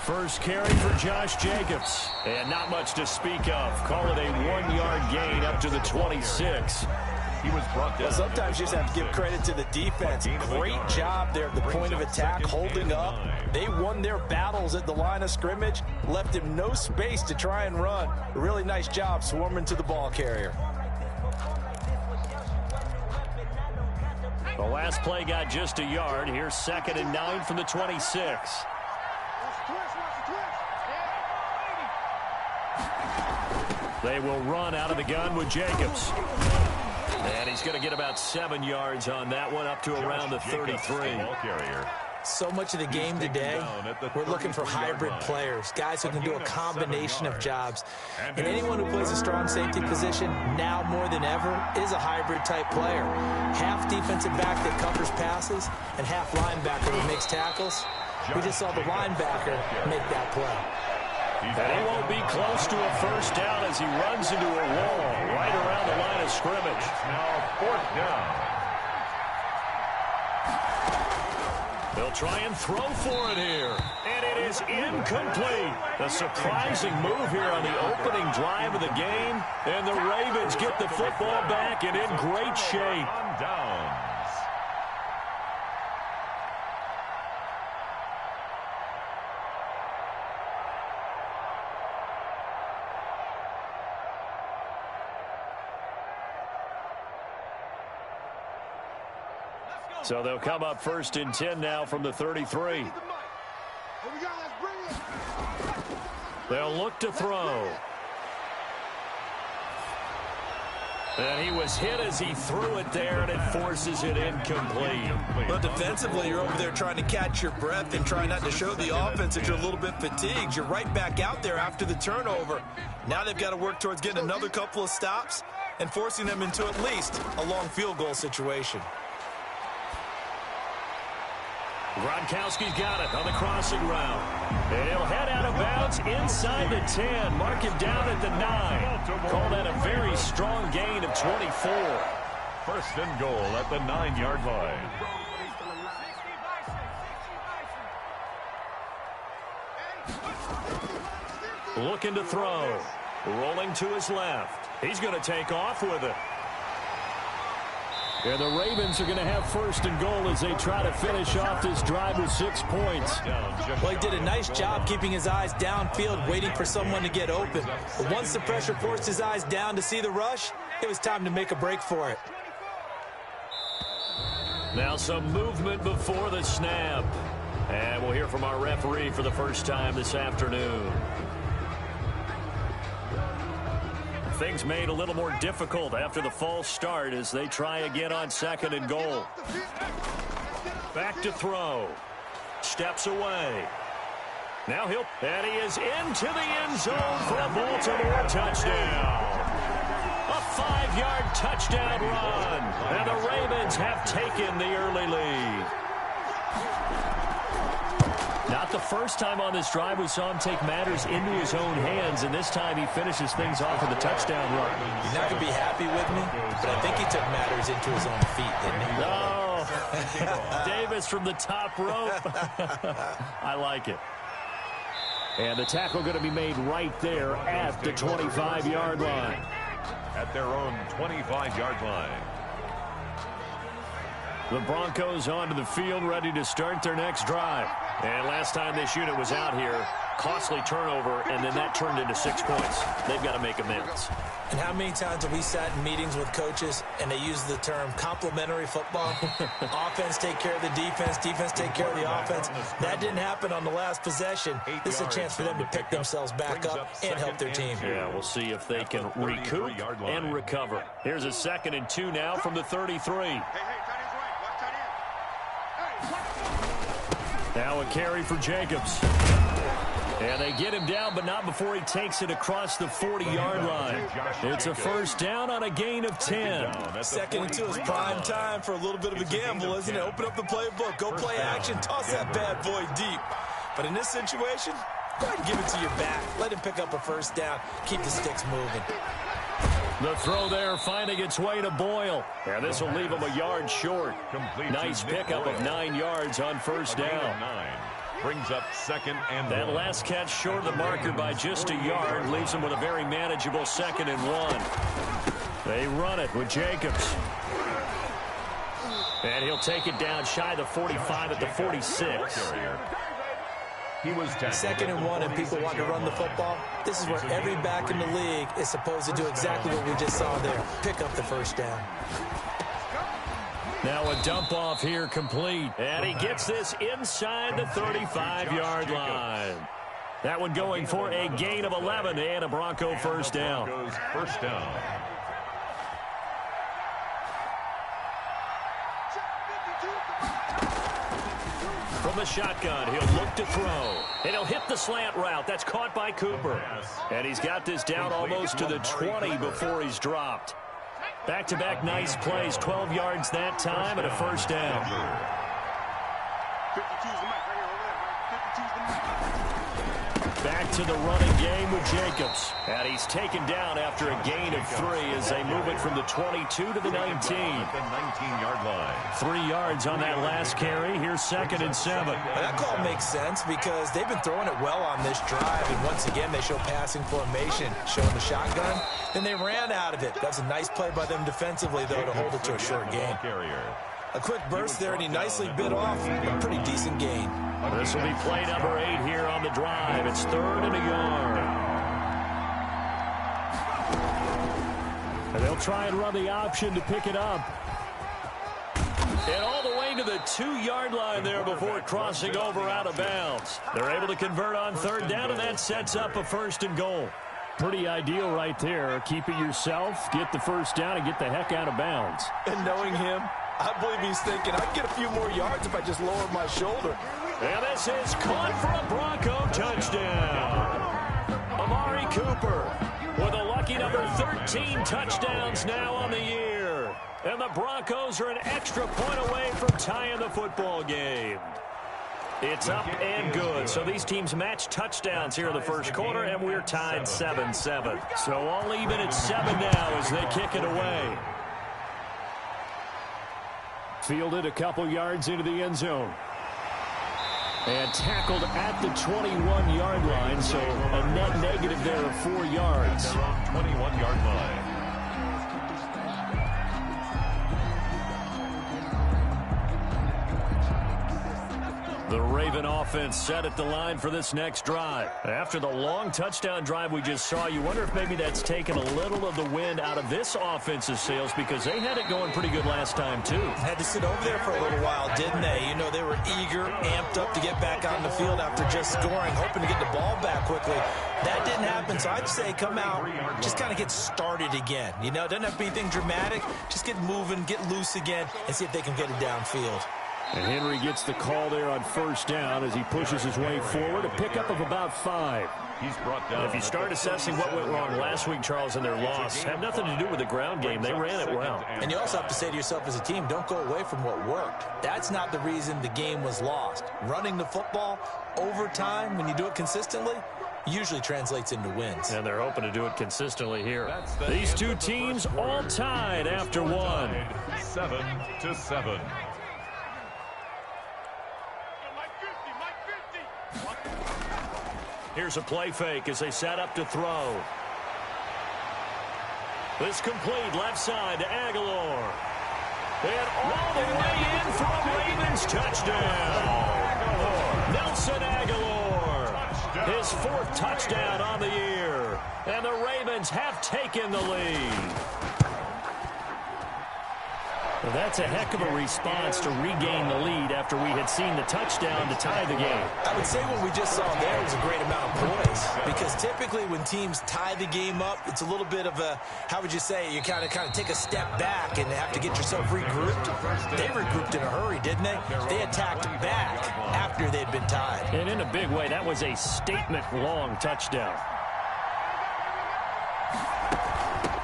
First carry for Josh Jacobs. And not much to speak of. Call it a 1-yard gain up to the 26. He was brought down. Well, sometimes you just have to give credit to the defense. Great job there at the point of attack, holding up. They won their battles at the line of scrimmage, left him no space to try and run. A really nice job swarming to the ball carrier. The last play got just a yard. Here's 2nd and 9 from the 26. They will run out of the gun with Jacobs. And he's going to get about 7 yards on that one, up to around the 33. So much of the game today, we're looking for hybrid players, guys who can do a combination of jobs. And anyone who plays a strong safety position, now more than ever, is a hybrid-type player. Half defensive back that covers passes, and half linebacker that makes tackles. We just saw the linebacker make that play. And he won't be close to a first down as he runs into a wall right around the line of scrimmage. Now 4th down. They'll try and throw for it here. And it is incomplete. A surprising move here on the opening drive of the game. And the Ravens get the football back and in great shape. Downs. So they'll come up 1st and 10 now from the 33. They'll look to throw. And he was hit as he threw it there, and it forces it incomplete. But defensively, you're over there trying to catch your breath and try not to show the offense that you're a little bit fatigued. You're right back out there after the turnover. Now they've got to work towards getting another couple of stops and forcing them into at least a long field goal situation. Gronkowski's got it on the crossing route. And he'll head out of bounds inside the 10. Mark him down at the 9. Call that a very strong gain of 24. 1st and goal at the 9-yard line. Looking to throw. Rolling to his left. He's going to take off with it. And the Ravens are going to have 1st and goal as they try to finish off this drive with 6 points. Well, he did a nice job keeping his eyes downfield, waiting for someone to get open. But once the pressure forced his eyes down to see the rush, it was time to make a break for it. Now some movement before the snap. And we'll hear from our referee for the first time this afternoon. Things made a little more difficult after the false start as they try again on 2nd and goal. Back to throw. Steps away. Now and he is into the end zone for a Baltimore touchdown. A 5-yard touchdown run. And the Ravens have taken the early lead. Not the first time on this drive we saw him take matters into his own hands, and this time he finishes things off with a touchdown run. He's not going to be happy with me, but I think he took matters into his own feet, didn't he? No. Davis from the top rope. I like it. And the tackle going to be made right there at the 25-yard line. At their own 25-yard line. The Broncos onto the field, ready to start their next drive. And last time this unit was out here, costly turnover, and then that turned into 6 points. They've got to make amends. And how many times have we sat in meetings with coaches and they use the term complementary football? Offense take care of the defense, defense take care of the offense. That didn't happen on the last possession. This is a chance for them to pick themselves back up and help their team. Yeah, we'll see if they can recoup and recover. Here's a 2nd and 2 now from the 33. Now a carry for Jacobs. And they get him down, but not before he takes it across the 40-yard line. It's a first down on a gain of 10. 2nd and 2 is prime time for a little bit of a gamble, isn't it? Open up the playbook, go play action, toss that bad boy deep. But in this situation, go ahead and give it to your back. Let him pick up a first down. Keep the sticks moving. The throw there finding its way to Boyle. And this will leave him a yard short. Nice pickup of 9 yards on first down. brings up 2nd and 1. That last catch short of the marker by just a yard leaves him with a very manageable 2nd and 1. They run it with Jacobs. And he'll take it down shy of the 45 at the 46. He was 2nd and 1 and people want to run the football. This is where every back in the league is supposed to do exactly what we just saw there. Pick up the first down. Now a dump off here complete. And he gets this inside the 35-yard line. That one going for a gain of 11 and a Bronco first down. First down. From the shotgun, he'll look to throw. And he'll hit the slant route. That's caught by Cooper. And he's got this down almost to the 20 before he's dropped. Back-to-back nice plays. 12 yards that time and a first down. Back to the running game with Jacobs. And he's taken down after a gain of 3 as they move it from the 22 to the 19. At the 19-yard line. 3 yards on that last carry. Here's 2nd and 7. That call makes sense because they've been throwing it well on this drive. And once again, they show passing formation, showing the shotgun. Then they ran out of it. That's a nice play by them defensively, though, to hold it to a short gain. A quick burst there, and he nicely bit off a pretty decent gain. This will be play number 8 here on the drive. It's 3rd and a yard. And they'll try and run the option to pick it up. And all the way to the 2-yard line there before crossing over out of bounds. They're able to convert on 3rd down, and that sets up a 1st and goal. Pretty ideal right there. Keep it yourself, get the first down, and get the heck out of bounds. And knowing him, I believe he's thinking, I can get a few more yards if I just lower my shoulder. And this is caught for a Bronco touchdown. Amari Cooper with a lucky number 13 touchdowns now on the year. And the Broncos are an extra point away from tying the football game. It's up and good. So these teams match touchdowns here in the first quarter, and we're tied 7-7. So all even at 7 now as they kick it away. Fielded a couple yards into the end zone. And tackled at the 21-yard line, so a net negative there of 4 yards. 21-yard line. The Raven offense set at the line for this next drive. After the long touchdown drive we just saw, you wonder if maybe that's taken a little of the wind out of this offense's sails because they had it going pretty good last time, too. Had to sit over there for a little while, didn't they? You know, they were eager, amped up to get back on the field after just scoring, hoping to get the ball back quickly. That didn't happen, so I'd say come out, just kind of get started again. You know, doesn't have to be anything dramatic. Just get moving, get loose again, and see if they can get it downfield. And Henry gets the call there on first down as he pushes his way forward. A pickup of about 5. He's brought down. If you start assessing what went wrong last week, Charles, in their loss, had nothing to do with the ground game. They ran it well. And you also have to say to yourself as a team, don't go away from what worked. That's not the reason the game was lost. Running the football over time, when you do it consistently, usually translates into wins. And they're hoping to do it consistently here. These two teams all tied after 1. 7-7. Here's a play fake as they set up to throw. This complete left side to Aguilar. And all the way in for a Ravens touchdown. Nelson Aguilar. His 4th touchdown on the year. And the Ravens have taken the lead. Well, that's a heck of a response to regain the lead after we had seen the touchdown to tie the game. I would say what we just saw there was a great amount of poise, because typically when teams tie the game up, it's a little bit of a, how would you say, you kind of take a step back and have to get yourself regrouped. They regrouped in a hurry, didn't they? They attacked back after they'd been tied. And in a big way, that was a statement-long touchdown.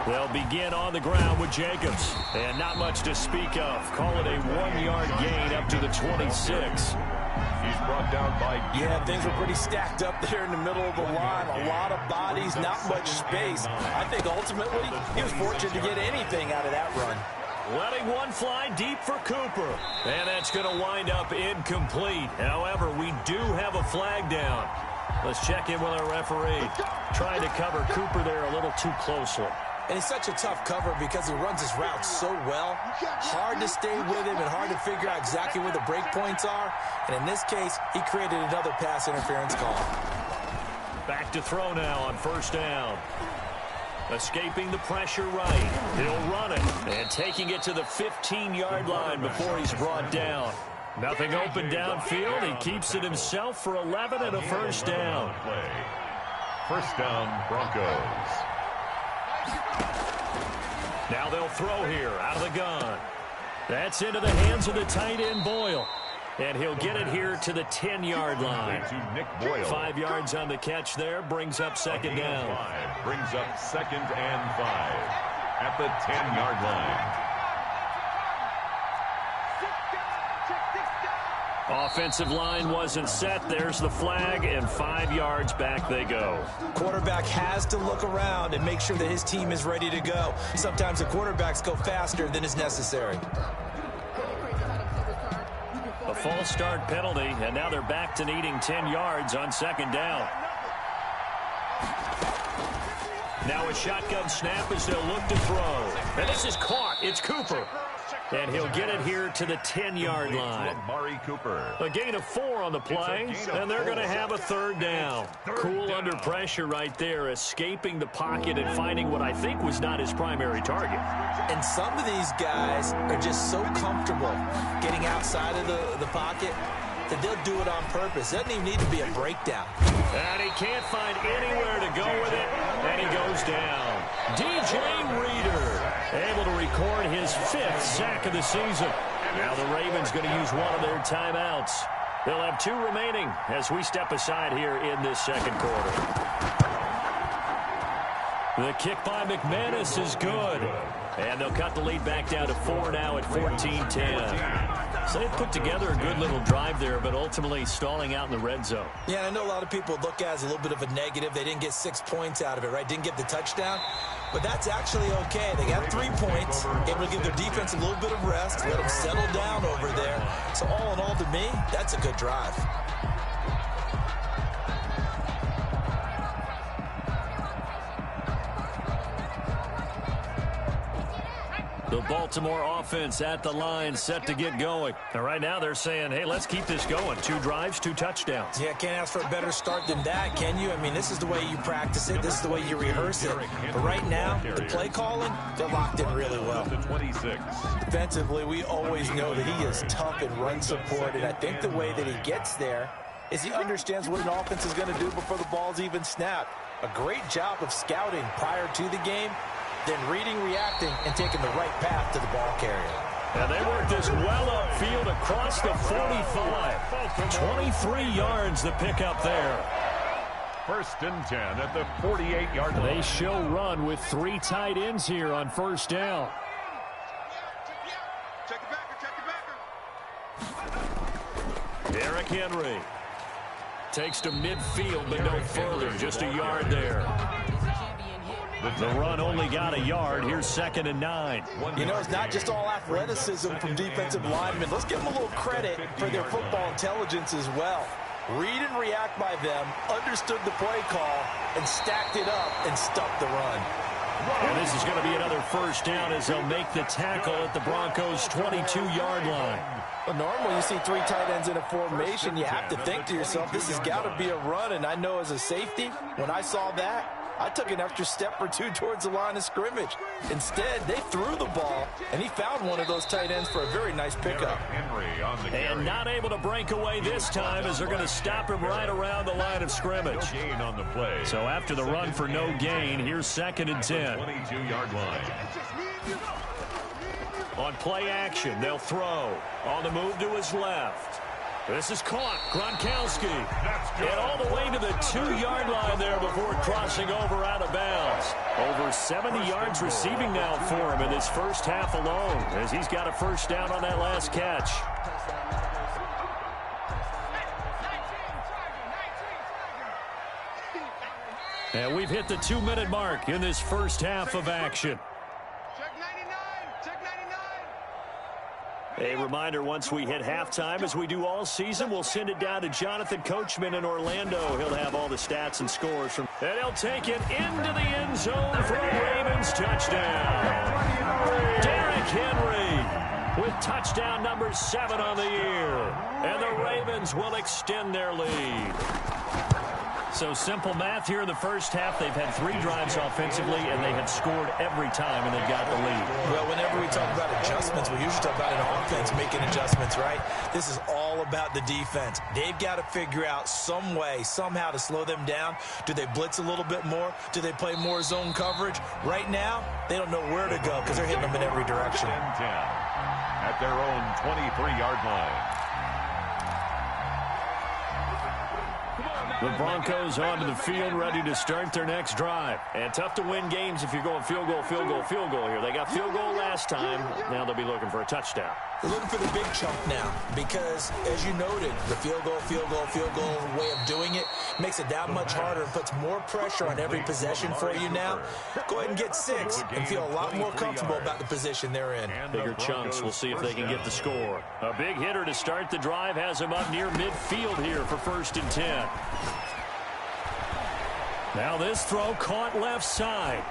They'll begin on the ground with Jacobs. And not much to speak of. Call it a 1-yard gain up to the 26. He's brought down by... Yeah, things were pretty stacked up there in the middle of the line. A lot of bodies, not much space. I think ultimately he was fortunate to get anything out of that run. Letting one fly deep for Cooper. And that's going to wind up incomplete. However, we do have a flag down. Let's check in with our referee. Trying to cover Cooper there a little too closely. And he's such a tough cover because he runs his route so well. Hard to stay with him and hard to figure out exactly where the break points are. And in this case, he created another pass interference call. Back to throw now on first down. Escaping the pressure right. He'll run it. And taking it to the 15-yard line before he's brought down. Nothing open downfield. He keeps it himself for 11 and a first down. First down, Broncos. Now they'll throw here out of the gun. That's into the hands of the tight end, Boyle. And he'll get it here to the 10-yard line. To Nick Boyle. 5 yards on the catch there. Brings up second down. Brings up 2nd and 5 at the 10-yard line. Offensive line wasn't set. There's the flag, and 5 yards back they go. Quarterback has to look around and make sure that his team is ready to go. Sometimes the quarterbacks go faster than is necessary. A false start penalty, and now they're back to needing 10 yards on second down. Now a shotgun snap as they'll look to throw. And this is caught. It's Cooper. And he'll get it here to the 10-yard line. Cooper. A gain of 4 on the play, and they're going to have a third down. Cool under pressure right there, escaping the pocket and finding what I think was not his primary target. And some of these guys are just so comfortable getting outside of the pocket that they'll do it on purpose. It doesn't even need to be a breakdown. And he can't find anywhere to go with it, and he goes down. DJ Reader able to record his 5th sack of the season. Now the Ravens going to use one of their timeouts. They'll have 2 remaining as we step aside here in this second quarter. The kick by McManus is good. And they'll cut the lead back down to 4 now at 14-10. So they've put together a good little drive there, but ultimately stalling out in the red zone. Yeah, I know a lot of people look at it as a little bit of a negative. They didn't get 6 points out of it, right? Didn't get the touchdown. But that's actually okay. They got 3 points, able to give their defense a little bit of rest, let them settle down over there. So all in all, to me, that's a good drive. The Baltimore offense at the line, set to get going. And right now they're saying, hey, let's keep this going. 2 drives, 2 touchdowns. Yeah, can't ask for a better start than that, can you? I mean, this is the way you practice it. This is the way you rehearse it. But right now, the play calling, they're locked in really well. Defensively, we always know that he is tough in run support. And I think the way that he gets there is he understands what an offense is going to do before the ball's even snapped. A great job of scouting prior to the game, then reading, reacting, and taking the right path to the ball carrier. And they work this well upfield across the 45. 23 yards the pickup there. 1st and 10 at the 48-yard line. They show run with 3 tight ends here on first down. Derrick Henry takes to midfield, but no further. Just a yard there. The run only got a yard. Here's 2nd and 9. You know, it's not just all athleticism from defensive linemen. Let's give them a little credit for their football intelligence as well. Read and react by them, understood the play call, and stacked it up and stuck the run. And this is going to be another first down as they'll make the tackle at the Broncos' 22-yard line. Well, normally you see 3 tight ends in a formation. You have to think to yourself, this has got to be a run. And I know as a safety, when I saw that, I took an extra step or 2 towards the line of scrimmage. Instead, they threw the ball, and he found one of those tight ends for a very nice pickup. And not able to break away this time as they're going to stop him right around the line of scrimmage. So after the run for no gain, here's 2nd and 10. 22-yard line. On play action, they'll throw. On the move to his left. This is caught. Gronkowski. And all the way to the 2-yard line there before crossing over out of bounds. Over 70 yards receiving now for him in his first half alone, as he's got a first down on that last catch. And we've hit the 2-minute mark in this first half of action. Check 99. Check 99. A reminder, once we hit halftime, as we do all season, we'll send it down to Jonathan Coachman in Orlando. He'll have all the stats and scores from, and he'll take it into the end zone for a Ravens touchdown. Derrick Henry with touchdown number 7 on the year. And the Ravens will extend their lead. So simple math here in the first half. They've had 3 drives offensively, and they have scored every time, and they've got the lead. Well, whenever we talk about adjustments, we usually talk about an offense making adjustments, right? This is all about the defense. They've got to figure out some way, somehow to slow them down. Do they blitz a little bit more? Do they play more zone coverage? Right now, they don't know where to go because they're hitting them in every direction. 10 at their own 23-yard line. The Broncos onto the field, ready to start their next drive. And tough to win games if you're going field goal, field goal, field goal here. They got field goal last time. Now they'll be looking for a touchdown. They're looking for the big chunk now because, as you noted, the field goal way of doing it makes it that much harder and puts more pressure on every possession for you now. Go ahead and get 6 and feel a lot more comfortable about the position they're in. Bigger chunks. We'll see if they can get the score. A big hitter to start the drive has him up near midfield here for 1st and 10. Now this throw caught left side.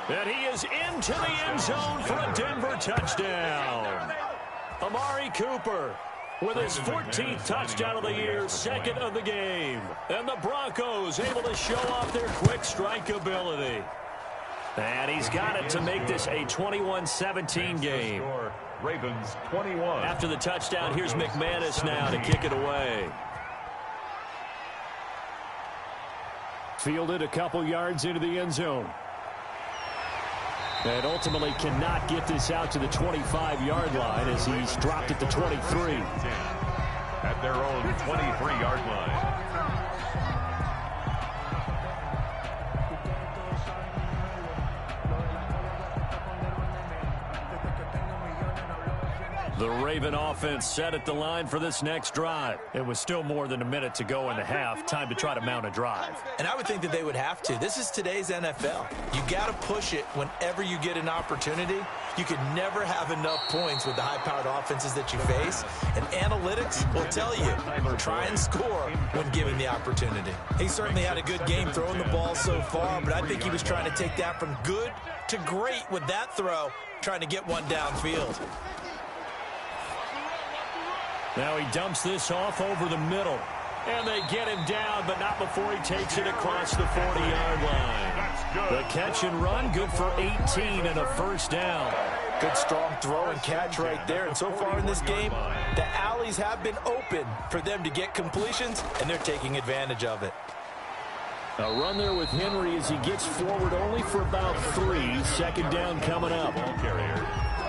And he is into the end zone for a Denver touchdown. Amari Cooper with his 14th touchdown of the year, 2nd of the game. And the Broncos able to show off their quick strike ability. And he's got it to make this a 21-17 game. Ravens 21. After the touchdown, here's McManus now to kick it away. Fielded a couple yards into the end zone. And ultimately cannot get this out to the 25-yard line as he's dropped at the 23. At their own 23-yard line. The Raven offense set at the line for this next drive. It was still more than a minute to go in the half. Time to try to mount a drive. And I would think that they would have to. This is today's NFL. You got to push it whenever you get an opportunity. You could never have enough points with the high-powered offenses that you face. And analytics will tell you, try and score when given the opportunity. He certainly had a good game throwing the ball so far, but I think he was trying to take that from good to great with that throw, trying to get one downfield. Now he dumps this off over the middle. And they get him down, but not before he takes it across the 40-yard line. The catch and run, good for 18 and a 1st down. Good strong throw and catch right there. And so far in this game, the alleys have been open for them to get completions, and they're taking advantage of it. A run there with Henry as he gets forward only for about 3. 2nd down coming up.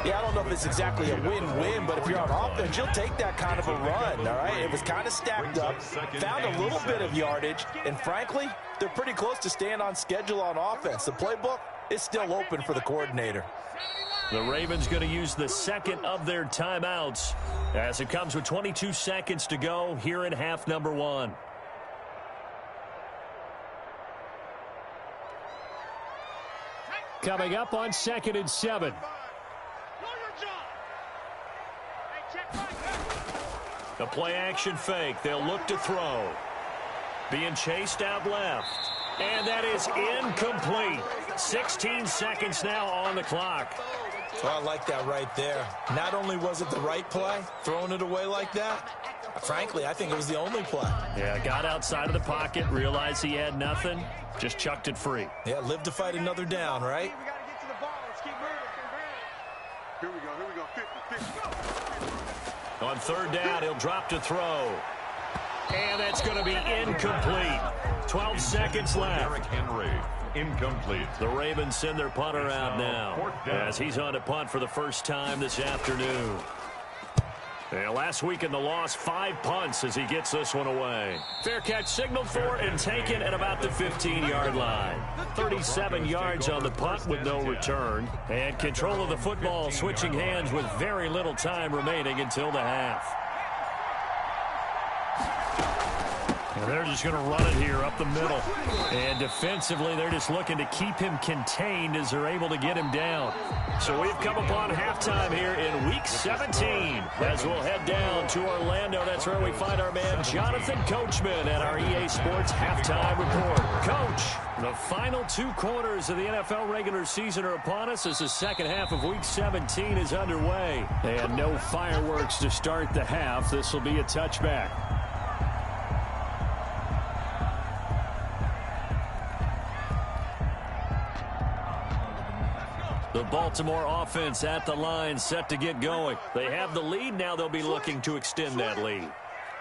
Yeah, I don't know if it's exactly a win-win, but if you're on offense, you'll take that kind of a run, all right? It was kind of stacked up, found a little bit of yardage, and frankly, they're pretty close to staying on schedule on offense. The playbook is still open for the coordinator. The Ravens going to use the 2nd of their timeouts as it comes with 22 seconds to go here in half number 1. Coming up on 2nd and 7. The play-action fake. They'll look to throw. Being chased out left. And that is incomplete. 16 seconds now on the clock. Well, I like that right there. Not only was it the right play, throwing it away like that, frankly, I think it was the only play. Yeah, got outside of the pocket, realized he had nothing, just chucked it free. Yeah, live to fight another down, right? Here we go. 50. On 3rd down, he'll drop to throw. And that's going to be incomplete. 12 seconds left. Derrick Henry, incomplete. The Ravens send their punter out now as he's on to punt for the first time this afternoon. And last week in the loss, 5 punts as he gets this one away. Fair catch signaled for and taken at about the 15-yard line. 37 yards on the punt with no return. And control of the football switching hands with very little time remaining until the half. And they're just going to run it here up the middle. And defensively, they're just looking to keep him contained as they're able to get him down. So we've come upon halftime here in Week 17. As we'll head down to Orlando, that's where we find our man Jonathan Coachman at our EA Sports Halftime Report. Coach, the final 2 quarters of the NFL regular season are upon us as the second half of Week 17 is underway. And no fireworks to start the half. This will be a touchback. The Baltimore offense at the line, set to get going. They have the lead. Now they'll be looking to extend that lead.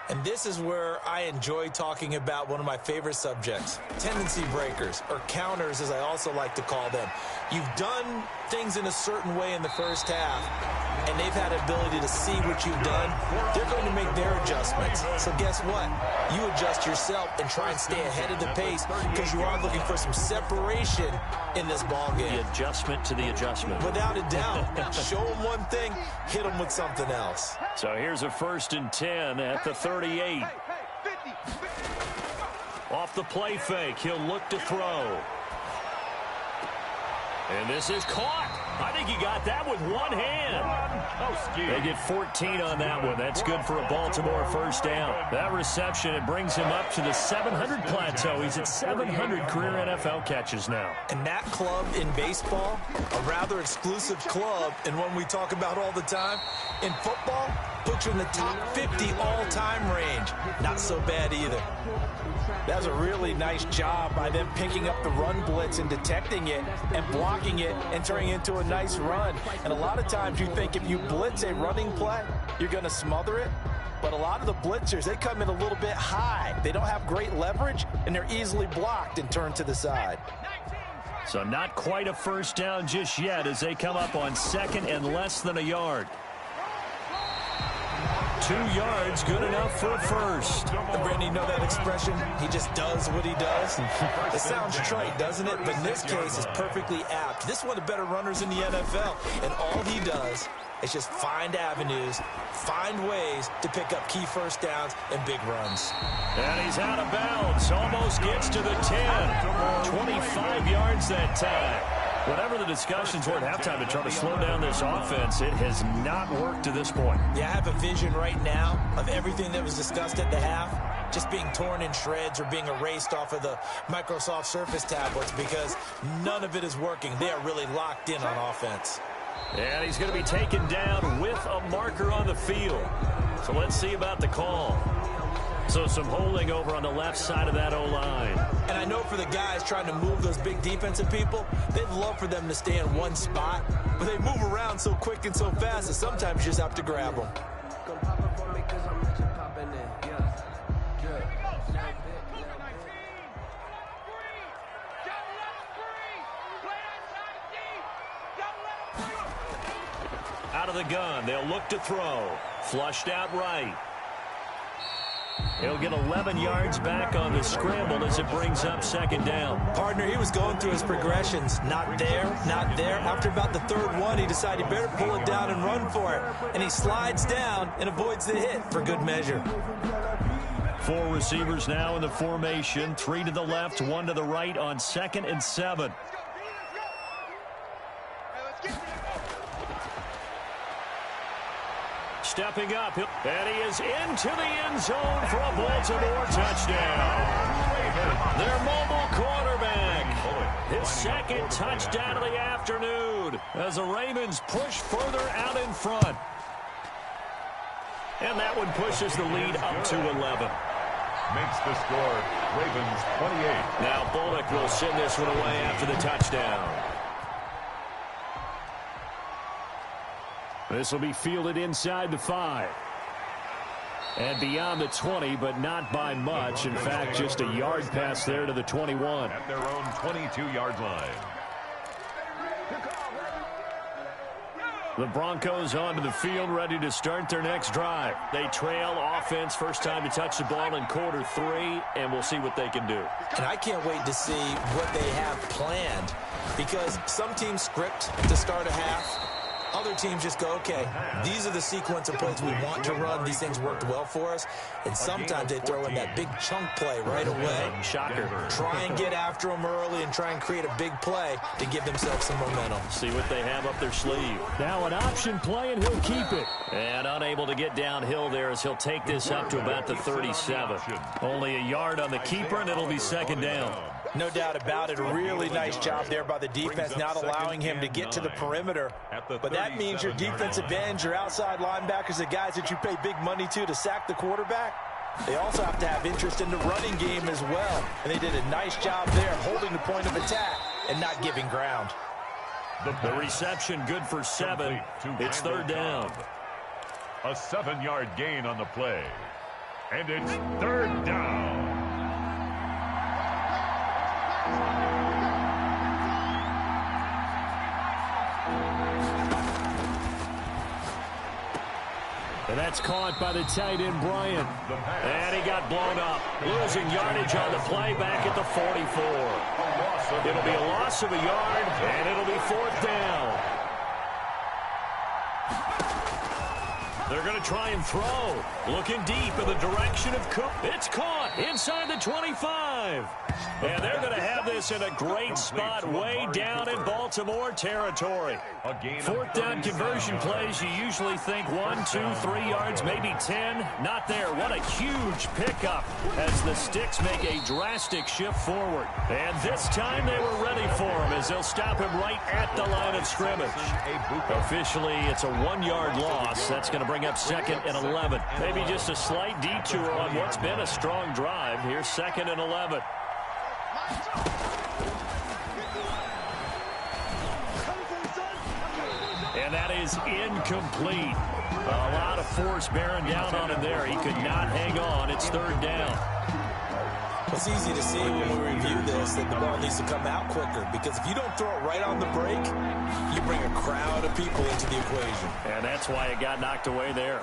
And this is where I enjoy talking about one of my favorite subjects, tendency breakers, or counters as I also like to call them. You've done things in a certain way in the first half, and they've had the ability to see what you've done. They're going to make their adjustments. So guess what? You adjust yourself and try and stay ahead of the pace because you are looking for some separation in this ball game. The adjustment to the adjustment. Without a doubt. Show them one thing, hit them with something else. So here's a 1st and 10 at the 38. Off the play fake, he'll look to throw. And this is caught. I think he got that with one hand. They get 14 on that one. That's good for a Baltimore first down. That reception, it brings him up to the 700 plateau. He's at 700 career NFL catches now. And that club in baseball, a rather exclusive club, and one we talk about all the time. In football, puts you in the top 50 all-time range. Not so bad either. That was a really nice job by them picking up the run blitz and detecting it and blocking it and turning it into a nice run. And a lot of times you think if you blitz a running play, you're going to smother it. But a lot of the blitzers, they come in a little bit high. They don't have great leverage, and they're easily blocked and turned to the side. So not quite a first down just yet as they come up on 2nd and less than a yard. 2 yards, good enough for a first. And Brandon, you know that expression? He just does what he does. It sounds trite, doesn't it? But in this case, it's perfectly apt. This is one of the better runners in the NFL. And all he does is just find avenues, find ways to pick up key first downs and big runs. And he's out of bounds. Almost gets to the 10. 25 yards that time. Whatever the discussions were at halftime to try to slow down this offense, it has not worked to this point. Yeah, I have a vision right now of everything that was discussed at the half just being torn in shreds or being erased off of the Microsoft Surface tablets because none of it is working. They are really locked in on offense. And he's going to be taken down with a marker on the field. So let's see about the call. So some holding over on the left side of that O-line. And I know for the guys trying to move those big defensive people, they'd love for them to stay in one spot. But they move around so quick and so fast that sometimes you just have to grab them. Out of the gun, they'll look to throw. Flushed out right. He'll get 11 yards back on the scramble as it brings up 2nd down. Partner, he was going through his progressions. Not there, not there. After about the 3rd one, he decided he better pull it down and run for it. And he slides down and avoids the hit for good measure. 4 receivers now in the formation. 3 to the left, 1 to the right on 2nd and 7. Stepping up, and he is into the end zone for a Baltimore touchdown. Their mobile quarterback, his 2nd touchdown of the afternoon as the Ravens push further out in front. And that one pushes the lead up to 11. Makes the score Ravens 28. Now Bullock will send this one away after the touchdown. This will be fielded inside the 5. And beyond the 20, but not by much. In fact, just a yard pass there to the 21. At their own 22-yard line. The Broncos onto the field, ready to start their next drive. They trail offense, first time to touch the ball in quarter 3, and we'll see what they can do. And I can't wait to see what they have planned, because some teams script to start a half, Other teams just go, okay, these are the sequence of plays we want to run. These things worked well for us. And sometimes they throw in that big chunk play right away. Shocker. Try and get after them early and try and create a big play to give themselves some momentum. See what they have up their sleeve. Now an option play, and he'll keep it. And unable to get downhill there as he'll take this up to about the 37. Only a yard on the keeper, and it'll be second down. No doubt about it. A really nice job there by the defense, not allowing him to get to the perimeter. But that means your defensive ends, your outside linebackers, the guys that you pay big money to sack the quarterback, they also have to have interest in the running game as well. And they did a nice job there holding the point of attack and not giving ground. The reception good for 7. It's third down. A 7-yard gain on the play. And it's third down. And that's caught by the tight end, Bryant. And he got blown up. Losing yardage on the play back at the 44. It'll be a loss of a yard, and it'll be fourth down. They're going to try and throw. Looking deep in the direction of Cook. It's caught inside the 25. And they're going to have this in a great spot way down in Baltimore territory. Fourth down conversion plays, you usually think 1, 2, 3 yards, maybe 10. Not there. What a huge pickup as the Sticks make a drastic shift forward. And this time they were ready for him as they'll stop him right at the line of scrimmage. Officially, it's a 1-yard loss. That's going to bring up second and 11. Maybe just a slight detour on what's been a strong drive. Here's second and 11. And that is incomplete. A lot of force bearing down on him there. He could not hang on. It's third down. It's easy to see when we review this that the ball needs to come out quicker, because if you don't throw it right on the break, you bring a crowd of people into the equation. And that's why it got knocked away there.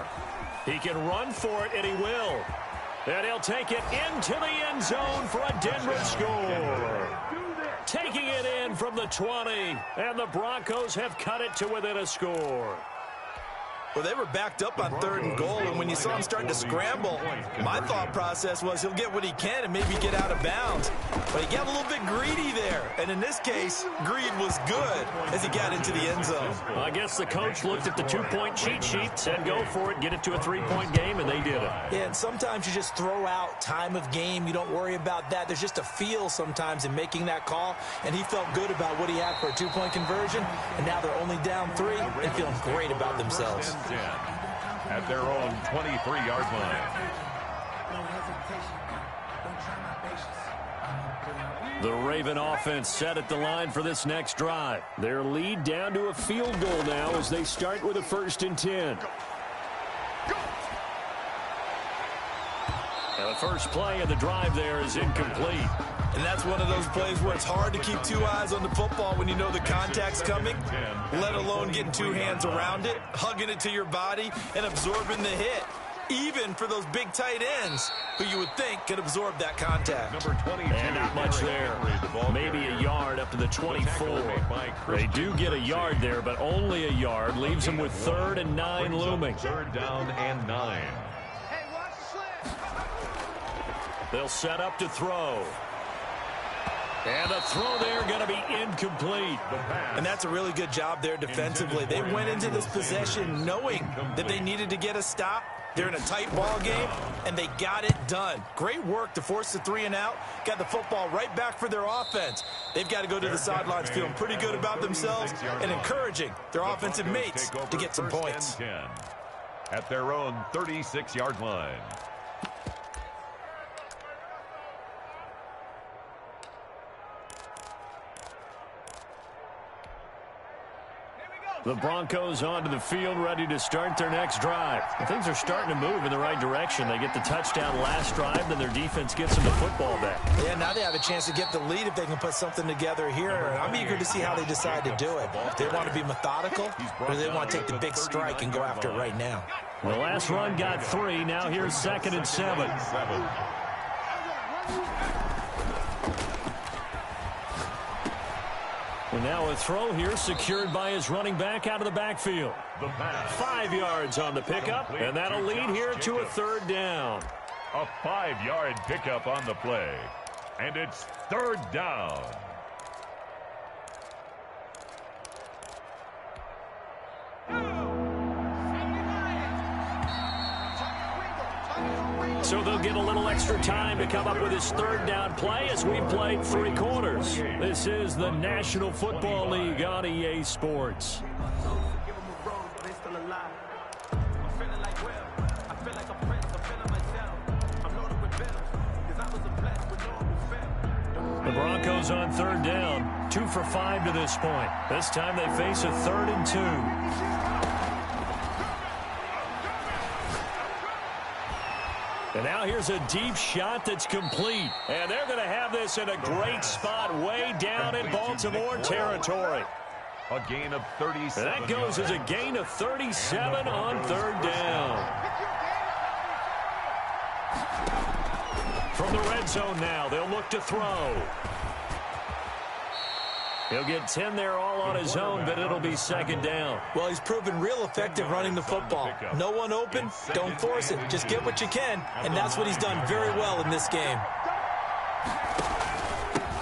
He can run for it, and he will. And he'll take it into the end zone for a Denver score. Taking it in from the 20, and the Broncos have cut it to within a score. Well, they were backed up on third and goal, and when you saw him starting to scramble, my thought process was he'll get what he can and maybe get out of bounds. But he got a little bit greedy there, and in this case, greed was good as he got into the end zone. I guess the coach looked at the 2-point cheat sheet, said go for it, get it to a 3-point game, and they did it. Yeah, and sometimes you just throw out time of game. You don't worry about that. There's just a feel sometimes in making that call, and he felt good about what he had for a 2-point conversion, and now they're only down 3 and feeling great about themselves. At their own 23-yard line. The Raven offense set at the line for this next drive. Their lead down to a field goal now as they start with a 1st and 10. And the first play of the drive there is incomplete. And that's one of those plays where it's hard to keep 2 eyes on the football when you know the contact's coming, let alone getting 2 hands around it, hugging it to your body, and absorbing the hit. Even for those big tight ends who you would think could absorb that contact. And not much there. Maybe a yard up to the 24. They do get a yard there, but only a yard. Leaves them with 3rd and 9 looming. 3rd down and 9. They'll set up to throw. And the throw there going to be incomplete. And that's a really good job there defensively. They went into this possession knowing that they needed to get a stop. They're in a tight ball game, and they got it done. Great work to force the 3 and out. Got the football right back for their offense. They've got to go to the sidelines feeling pretty good about themselves and encouraging their offensive mates to get some points. At their own 36-yard line. The Broncos onto the field, ready to start their next drive. Things are starting to move in the right direction. They get the touchdown last drive, then their defense gets them the football back. Yeah, now they have a chance to get the lead if they can put something together here. I'm eager to see how they decide to do it. They want to be methodical, or do they want to take the big strike and go after it right now? The last run got 3. Now here's 2nd and 7. When now a throw here secured by his running back out of the backfield. 5 yards on the pickup, and that'll lead here to a 3rd down. A 5-yard pickup on the play, and it's 3rd down. So they'll get a little extra time to come up with his 3rd down play as we played 3 quarters. This is the National Football League on EA Sports. The Broncos on 3rd down, 2 for 5 to this point. This time they face a 3rd and 2. And now here's a deep shot that's complete. And they're going to have this in a great spot way down in Baltimore territory. A gain of 37. And that goes as a gain of 37 on 3rd down. From the red zone now, they'll look to throw. He'll get 10 there all on his own, but it'll be 2nd down. Well, he's proven real effective running the football. No one open, don't force it. Just get what you can, and that's what he's done very well in this game.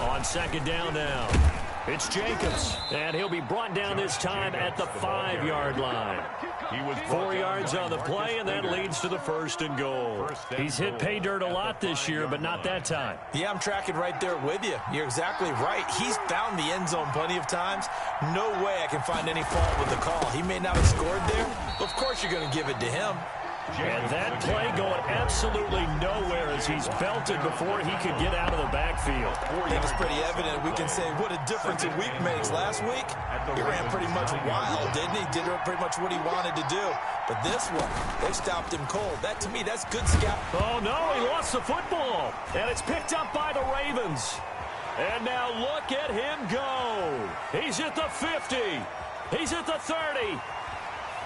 On 2nd down now, it's Jacobs, and he'll be brought down this time at the 5-yard line. He was 4 yards on the play, and that leads to the 1st and goal. He's hit pay dirt a lot this year, but not that time. Yeah, I'm tracking right there with you. You're exactly right. He's found the end zone plenty of times. No way I can find any fault with the call. He may not have scored there, but of course you're going to give it to him. And that play going absolutely nowhere as he's belted before he could get out of the backfield. I think it's pretty evident. We can say what a difference a week makes. Last week, he ran pretty much wild, didn't he? Did pretty much what he wanted to do. But this one, they stopped him cold. That, to me, that's good scout. Oh, no, he lost the football. And it's picked up by the Ravens. And now look at him go. He's at the 50. He's at the 30.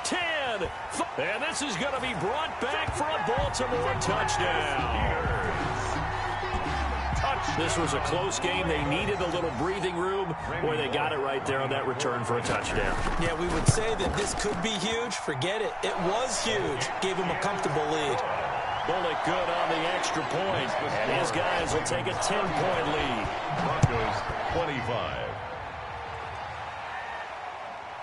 10. And this is going to be brought back for a Baltimore touchdown. This was a close game. They needed a little breathing room. Boy, they got it right there on that return for a touchdown. Yeah, we would say that this could be huge. Forget it. It was huge. Gave him a comfortable lead. Bullock good on the extra point. And his guys will take a 10-point lead. Broncos 25.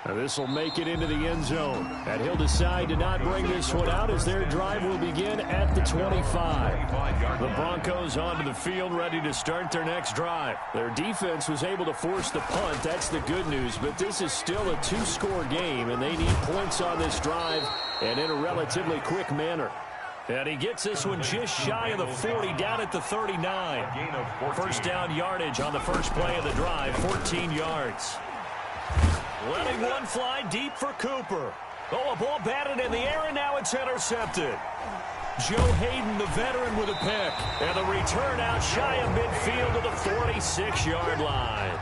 Now this will make it into the end zone. And he'll decide to not bring this one out as their drive will begin at the 25. The Broncos onto the field ready to start their next drive. Their defense was able to force the punt. That's the good news. But this is still a 2-score game, and they need points on this drive and in a relatively quick manner. And he gets this one just shy of the 40, down at the 39. 1st down yardage on the first play of the drive, 14 yards. Letting one fly deep for Cooper. Oh, a ball batted in the air, and now it's intercepted. Joe Hayden, the veteran, with a pick. And the return out shy of midfield to the 46-yard line.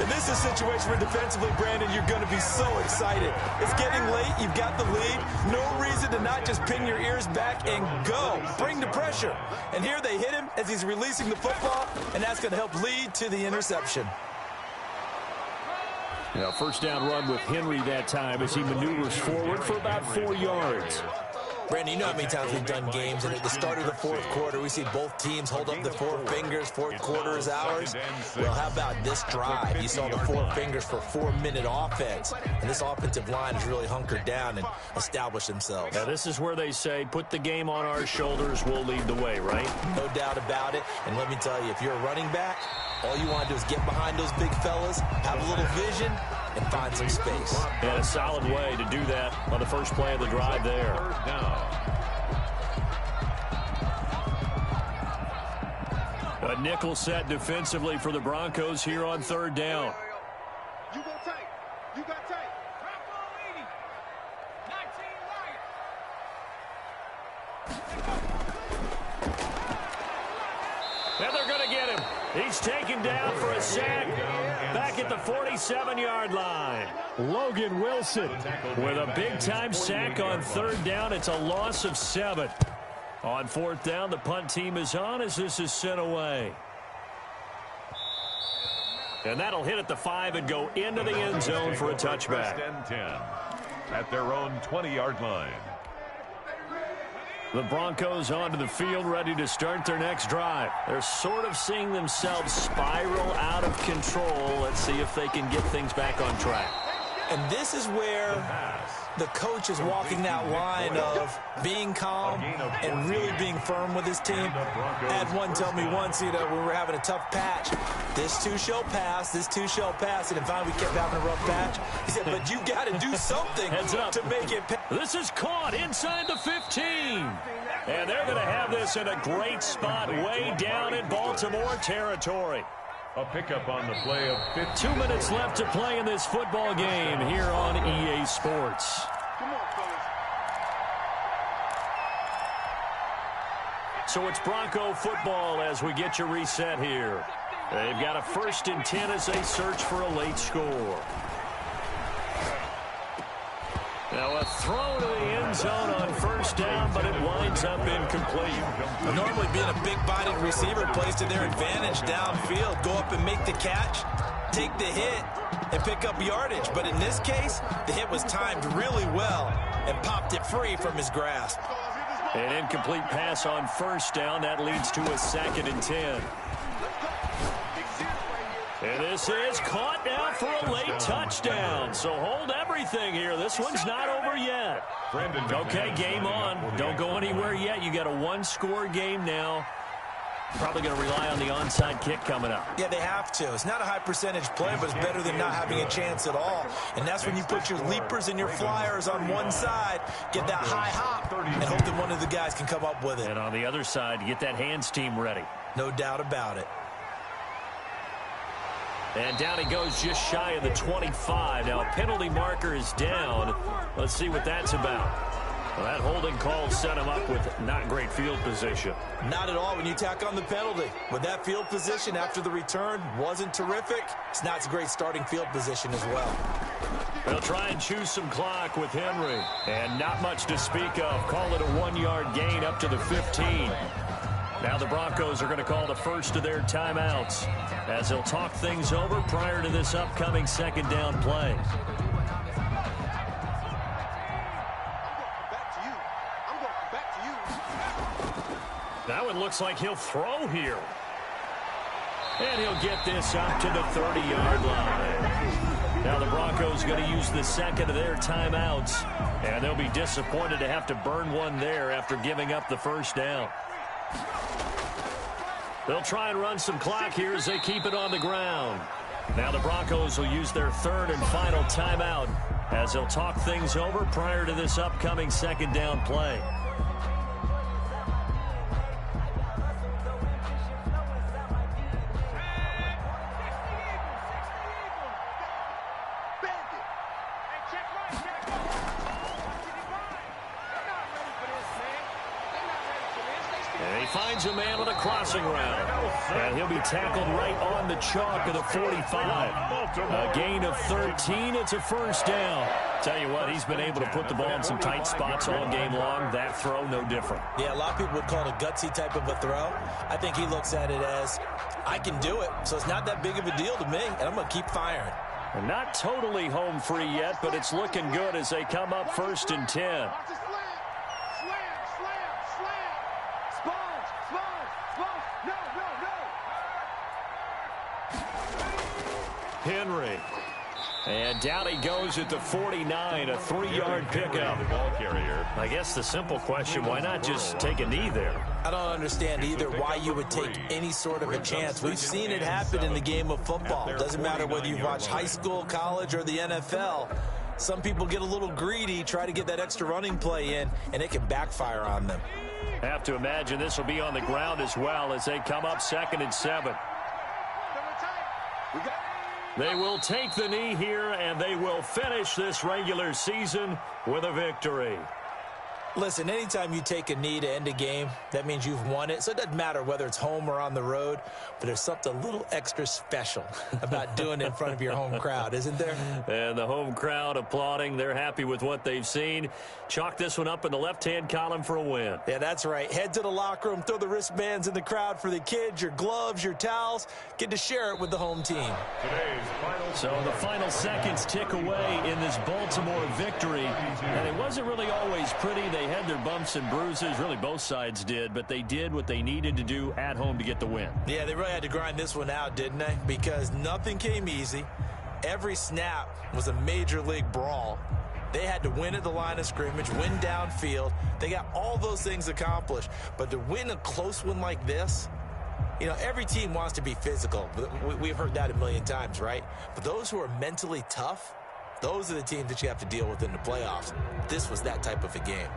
And this is a situation where defensively, Brandon, you're going to be so excited. It's getting late. You've got the lead. No reason to not just pin your ears back and go. Bring the pressure. And here they hit him as he's releasing the football, and that's going to help lead to the interception. Now, 1st down run with Henry that time as he maneuvers forward for about 4 yards. Brandon, you know how many times we've done games, and at the start of the 4th quarter, we see both teams hold up the 4 fingers. 4th quarter is ours. Well, how about this drive? You saw the 4 fingers for 4-minute offense, and this offensive line has really hunkered down and established themselves. Now, this is where they say, put the game on our shoulders, we'll lead the way, right? No doubt about it, and let me tell you, if you're a running back, all you want to do is get behind those big fellas, have a little vision, and find some space. And a solid way to do that on the first play of the drive there. A nickel set defensively for the Broncos here on 3rd down. You go tight. You got tight. And they're going to get him. He's taken down for a sack back at the 47-yard line. Logan Wilson with a big-time sack on 3rd down. It's a loss of 7. On 4th down, the punt team is on as this is sent away. And that'll hit at the 5 and go into the end zone for a touchback. First and 10 at their own 20-yard line. The Broncos onto the field, ready to start their next drive. They're sort of seeing themselves spiral out of control. Let's see if they can get things back on track. And this is where the coach is walking that line of being calm and really being firm with his team. I had one tell me once, you know, when we were having a tough patch, this too shall pass, this too shall pass, and then finally we kept having a rough patch. He said, but you got to do something to make it pass. This is caught inside the 15. And they're going to have this in a great spot way down in Baltimore territory. A pickup on the play of 15. 2 minutes left to play in this football game here on EA Sports. So it's Bronco football as we get you reset here. They've got a 1st and 10 as they search for a late score. Now a throw to the end zone on 1st down, but it winds up incomplete. Normally being a big-bodied receiver plays to their advantage downfield. Go up and make the catch, take the hit, and pick up yardage. But in this case, the hit was timed really well and popped it free from his grasp. An incomplete pass on 1st down. That leads to a 2nd and 10. And this is caught now for a late touchdown. So hold everything here. This one's not over yet. Okay, game on. Don't go anywhere yet. You got a 1-score game now. Probably going to rely on the onside kick coming up. Yeah, they have to. It's not a high percentage play, but it's better than not having a chance at all. And that's when you put your leapers and your flyers on one side, get that high hop, and hope that one of the guys can come up with it. And on the other side, get that hands team ready. No doubt about it. And down he goes just shy of the 25. Now a penalty marker is down. Let's see what that's about. Well, that holding call set him up with not great field position. Not at all when you tack on the penalty. With that field position after the return wasn't terrific, it's not a great starting field position as well. They'll try and choose some clock with Henry. And not much to speak of. Call it a 1-yard gain up to the 15. Now the Broncos are going to call the first of their timeouts as they'll talk things over prior to this upcoming 2nd down play. That one looks like he'll throw here. And he'll get this up to the 30-yard line. Now the Broncos are going to use the 2nd of their timeouts, and they'll be disappointed to have to burn one there after giving up the 1st down. They'll try and run some clock here as they keep it on the ground. Now the Broncos will use their 3rd and final timeout as they'll talk things over prior to this upcoming 2nd down play. Finds a man on a crossing route. And he'll be tackled right on the chalk of the 45. A gain of 13. It's a 1st down. Tell you what, he's been able to put the ball in some tight spots all game long. That throw, no different. Yeah, a lot of people would call it a gutsy type of a throw. I think he looks at it as, I can do it, so it's not that big of a deal to me, and I'm going to keep firing. And not totally home free yet, but it's looking good as they come up 1st and 10. Henry. And down he goes at the 49, a 3-yard pickup. I guess the simple question, why not just take a knee there? I don't understand either why you would take any sort of a chance. We've seen it happen in the game of football. Doesn't matter whether you watch high school, college, or the NFL. Some people get a little greedy, try to get that extra running play in, and it can backfire on them. Have to imagine this will be on the ground as well as they come up 2nd and 7. They will take the knee here, and they will finish this regular season with a victory. Listen, anytime you take a knee to end a game, that means you've won it. So it doesn't matter whether it's home or on the road, but there's something a little extra special about doing it in front of your home crowd, isn't there? And the home crowd applauding. They're happy with what they've seen. Chalk this one up in the left-hand column for a win. Yeah, that's right. Head to the locker room, throw the wristbands in the crowd for the kids, your gloves, your towels. Get to share it with the home team. So the final seconds tick away in this Baltimore victory. And it wasn't really always pretty. They had their bumps and bruises. Really, both sides did. But they did what they needed to do at home to get the win. Yeah, they really had to grind this one out, didn't they? Because nothing came easy. Every snap was a major league brawl. They had to win at the line of scrimmage, win downfield. They got all those things accomplished. But to win a close one like this, you know, every team wants to be physical. We've heard that a million times, right? But those who are mentally tough, those are the teams that you have to deal with in the playoffs. This was that type of a game.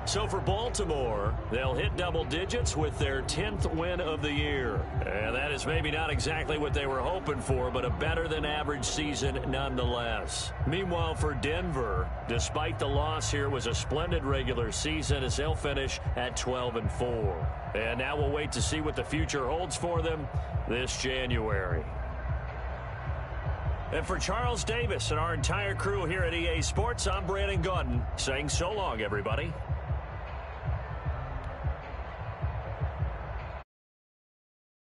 So for Baltimore, they'll hit double digits with their 10th win of the year. And that is maybe not exactly what they were hoping for, but a better-than-average season nonetheless. Meanwhile, for Denver, despite the loss here, was a splendid regular season as they'll finish at 12-4. And now we'll wait to see what the future holds for them this January. And for Charles Davis and our entire crew here at EA Sports, I'm Brandon Gaudin saying so long, everybody.